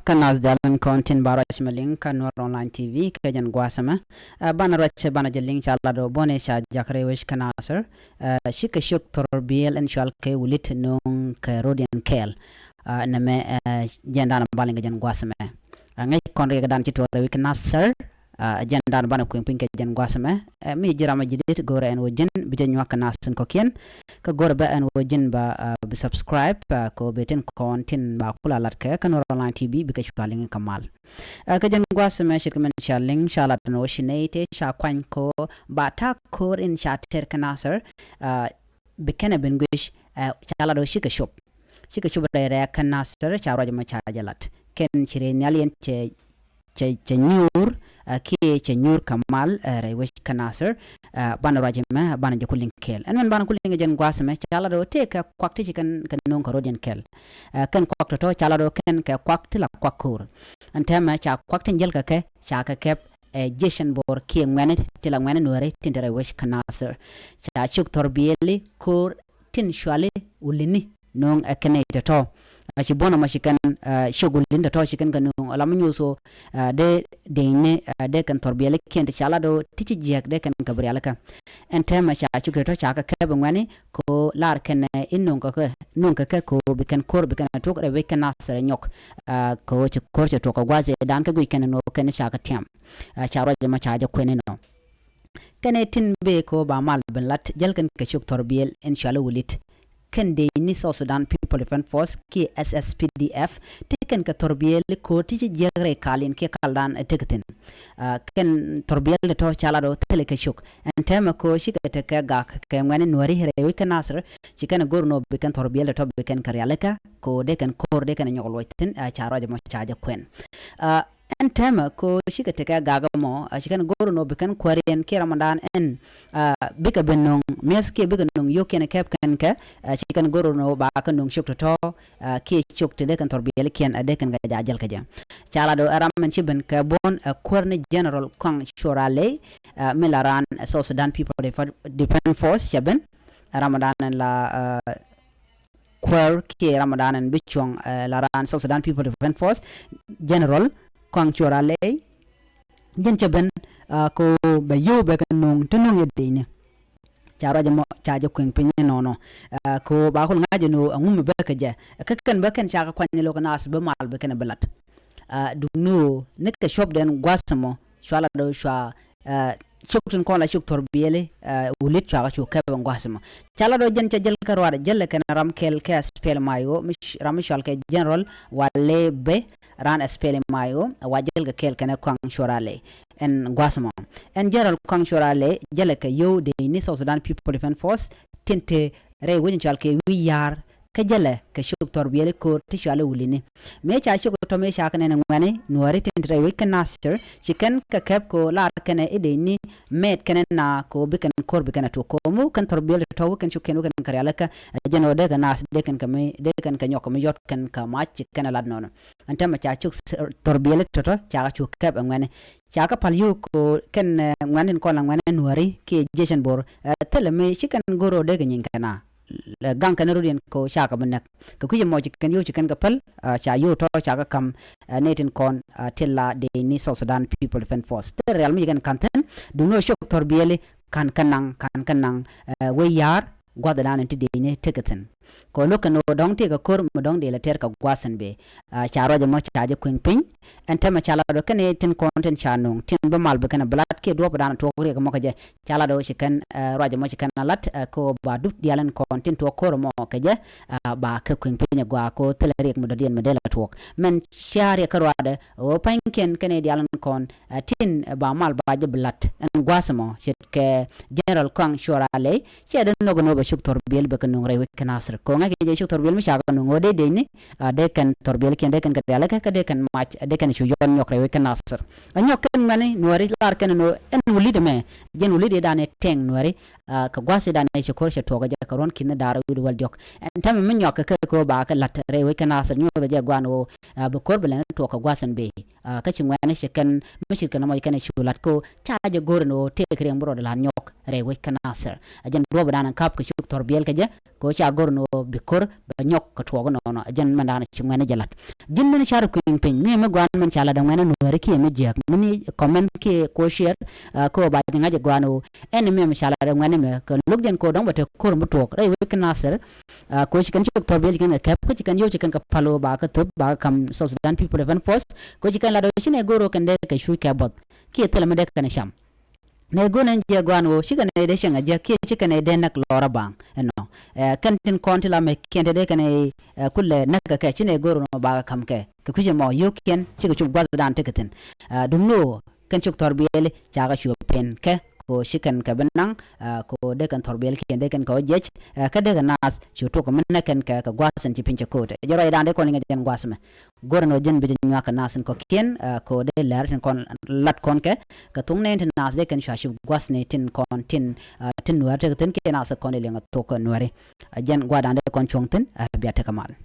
kanas dalan kontin barach maling kanor online tv kajan gwasama bana roche bana jeling chala do bone sha jakre wish kanasar shika shuk torbiel en shal ke wulit nong ka rodian kel name jendana baling jan gwasama ngai konre gadan chitore wik nasar jendana bana kuin pin jan gwasama mi jirama jidit gore en wojin bijan wak nasin kokien ka gore ba en wojin ba subscribe ko beten kontin ba kula lat ka kanor online tv bi ka shwaling kamal ka jan gwasama shikmen shaling shalat no shinete sha kwan ko ba ta kor in shater kanasar bikena benguish chala do shika shop re kanasar chawra jama chajalat ken chire nyalien che nyur ke che nyur kamal re wish kanasar bana rajima bana jakulin kel anan bana kulin jen gwasame chala do te ka kwakti chikan kan non ko rodien kel kan kwakto to chala do ken ka kwakti la kwakur antama cha kwakti jel ka ke cha ka kep jeshan bor ki ngwane tila ngwane nore tindere wish kanasar cha chuk torbieli kur tin shwale ulini non akene to ashi bona mashikan shugulin da to shikan ganun alamun so de ne de kan torbiyale ken chala do tichi jek de kan kabriyalaka en tema sha chuke to chaka kebe ngani ko lar ken innon ka nun ka ko bikan kor bikan to re we kan asere nyok ko che kor che to ko gwaze dan ka gwi ken no ken shaka tem charo jama chaja kwene no kene tin be ko ba mal ben lat jel kan ka shuk torbiyel inshallah wulit kan de ni South Sudan People Defense Force ki SSPDF teken ka torbiyel ko ti jegre kalin ke kaldan tekten kan torbiyel to chala do tele ka shuk antama ko shika te ka ga ka ngani nori here wi kanasr shikana gorno be kan torbiyel to be kan karyalaka ko de kan kor de kan nyol witin charo de mo chaja kwen antama ko shika te ka gaga mo shikana gorno be kan kwaren ke ramadan en bika benong meske bika nong yoken kep kan ka chikan gorono ba kan nong shuk to ke shuk te de kan torbiyel ken ade kan ga jajal ka jam chala do aram man chiben ka bon korne general kong shorale milaran South Sudan People Defense Force chaben ramadan la kwar ke ramadan bichong laran South Sudan People Defense Force general kong shorale jen chaben ko bayo be kan nong tunong yedine charo jamo chaja kwen pinye nono ko ba ko ngaje no ngum be ka je kan ba kan chaka kwanye lo kana asbe mal be kan belat dugno nek ka shop den gwasamo shwala do shwa chuktun ko la shuk torbiyele wulit chaka chu ka ban gwasamo chala do jen jel ka wada jelle kan ram kel ka spell mayo mish ram shal ka general wale be ran spell mayo wajel ga kel kana kwang shorale en gwasamo en general kwang shorale jelle ka yo de ni South Sudan People Defense Force tinte re wajin chal ke wi yar ka jelle ka shuk torbiyele ko ti shale wulini me cha shuk to me sha kana ngani nuari tinte re wi kanasir chicken ka kep ko la kana edeni met kana na ko bikan kor bikan to ko mu kan torbiyele to kan shuk kan karyala ka jeno de kana de kan ka me de kan ka nyok me yot kan ka ma chicken la nono antama cha shuk torbiyele to cha shuk kep ngani chaka palyu ko kan ngani ko la ngani nuari ke jeshan bor teleme chicken goro de ganyin kana gang kan rodien ko chaka banak ko kuje mo chicken yo chicken ka pal cha yo to chaka kam netin kon tilla de ni South Sudan People Defense Force te real mi kan kanten du no shok torbiyele kan kanang we yar gwadadan enti de ne teketen ko lokano dong te ka kor mo dong de la ter ka gwasan be charo jamo chaje kwing pin ente ma chala do kane tin content chanong tin ba mal be kana blat ke do badan to ko mo ka je chala do shikan roja mo shikan lat ko ba dut dialan content to kor mo ka je ba ka kwing pin gwa ko telerek mo dien medela to men share ka roada o panken kane dialan kon tin ba mal ba je blat en gwasamo shit ke general kong shorale che den no ba shuk torbiyel be kanong rewe kanasr ko nga ke shuk torbiyel mi shaga no ngode de ni de kan torbiyel ken de kan kadala ka de kan match de kan shu yon nyok rewe kanasr anyok kan ngani nuari lar kan no en wulide me jen wulide dane teng nuari ka gwase dane shukor she to ga ka ron kin dara wul wal jok en tam min nyok ka ko ba ka lat rewe kanasr nyo da gwano be kor belen to ka gwasan be ka chingwane she kan mishir kan mo kan shu lat ko chaje gorno te krem bro de la nyok rewe kanasar ajan ro badana kap ke shuk torbel ke je ko cha gorno bikor banyok ko to no ajan mandana chimane jalat jin men shar ko pen mi me gwan men chala da mena no reki me jak mini comment ke ko share ko ba nga je gwano en me chala da ngane me ko lugden ko dong bate ko mo to rewe kanasar ko chikan shuk torbel ken kap ko chikan yo chikan ka palo ba ka tub ba kam South Sudan People Event Force ko chikan la do chine goro kan de ke shu ka bot ki tele me de kan sham ne gonen je gwano shiga ne de shenga je ki chika ne de nak lora bang no kantin kontila me kende de kane kulle naga ka chine goro no ba kam ke kuje mo yoken shiga chu gwada dan tiketin dumno kan chuk torbele chaga shu pen ke ko shikan ka benang ko de kan torbel ki de kan ko jech ka de nas chu to ko men kan ka gwasan ci pinche ko de joro ida de ko linga jen gwasme goro no jen bijin ngaka nasen ko ken ko de lar kon lat kon ke ka tung ne tin nas de kan shu gwasne tin kon tin tin nuar te tin ke nas ko ne linga to ko nuare jen gwada de kon chongtin biata kamal